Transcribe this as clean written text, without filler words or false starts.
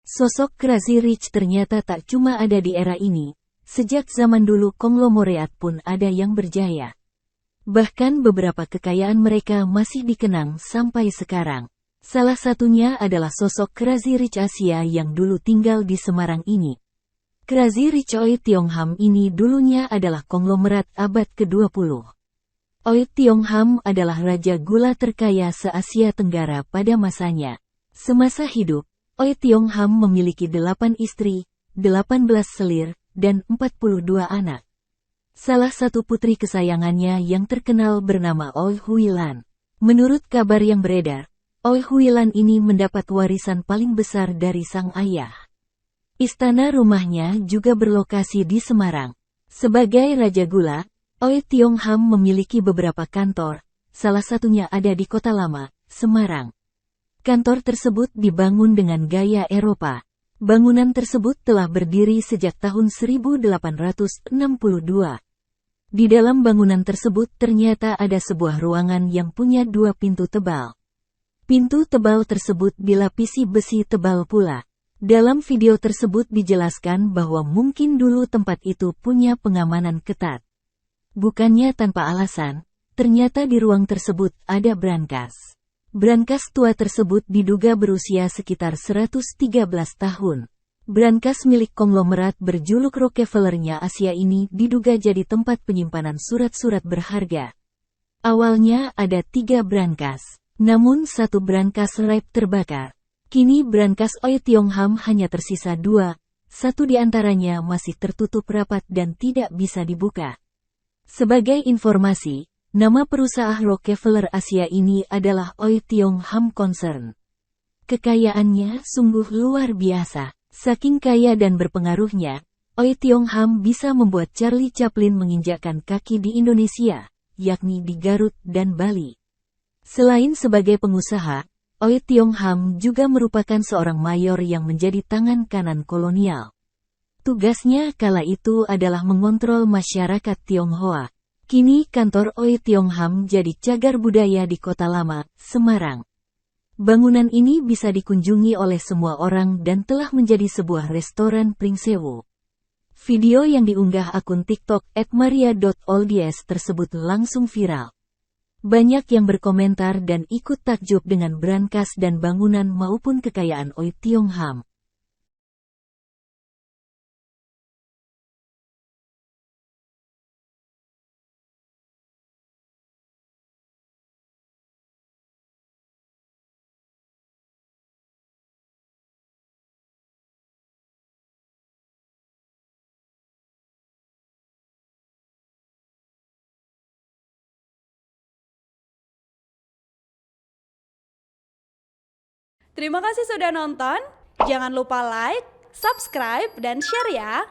Sosok Crazy Rich ternyata tak cuma ada di era ini, sejak zaman dulu konglomerat pun ada yang berjaya. Bahkan beberapa kekayaan mereka masih dikenang sampai sekarang. Salah satunya adalah sosok Crazy Rich Asia yang dulu tinggal di Semarang ini. Crazy Rich Oei Tiong Ham ini dulunya adalah konglomerat abad ke-20. Oei Tiong Ham adalah raja gula terkaya se-Asia Tenggara pada masanya. Semasa hidup, Oei Tiong Ham memiliki 8 istri, 18 selir, dan 42 anak. Salah satu putri kesayangannya yang terkenal bernama Oei Huilan. Menurut kabar yang beredar, Oei Huilan ini mendapat warisan paling besar dari sang ayah. Istana rumahnya juga berlokasi di Semarang. Sebagai Raja Gula, Oei Tiong Ham memiliki beberapa kantor, salah satunya ada di Kota Lama, Semarang. Kantor tersebut dibangun dengan gaya Eropa. Bangunan tersebut telah berdiri sejak tahun 1862. Di dalam bangunan tersebut ternyata ada sebuah ruangan yang punya 2 pintu tebal. Pintu tebal tersebut dilapisi besi tebal pula. Dalam video tersebut dijelaskan bahwa mungkin dulu tempat itu punya pengamanan ketat. Bukannya tanpa alasan, ternyata di ruang tersebut ada brankas. Brankas tua tersebut diduga berusia sekitar 113 tahun. Brankas milik konglomerat berjuluk Rockefeller-nya Asia ini diduga jadi tempat penyimpanan surat-surat berharga. Awalnya ada 3 brankas, namun 1 brankas raib terbakar. Kini brankas Oei Tiong Ham hanya tersisa 2, 1 di antaranya masih tertutup rapat dan tidak bisa dibuka. Sebagai informasi, nama perusahaan Rockefeller Asia ini adalah Oei Tiong Ham Concern. Kekayaannya sungguh luar biasa. Saking kaya dan berpengaruhnya, Oei Tiong Ham bisa membuat Charlie Chaplin menginjakkan kaki di Indonesia, yakni di Garut dan Bali. Selain sebagai pengusaha, Oei Tiong Ham juga merupakan seorang mayor yang menjadi tangan kanan kolonial. Tugasnya kala itu adalah mengontrol masyarakat Tionghoa. Kini kantor Oei Tiong Ham jadi cagar budaya di Kota Lama, Semarang. Bangunan ini bisa dikunjungi oleh semua orang dan telah menjadi sebuah restoran Pringsewu. Video yang diunggah akun TikTok @maria.oldies tersebut langsung viral. Banyak yang berkomentar dan ikut takjub dengan brankas dan bangunan maupun kekayaan Oei Tiong Ham. Terima kasih sudah nonton. Jangan lupa like, subscribe, dan share ya.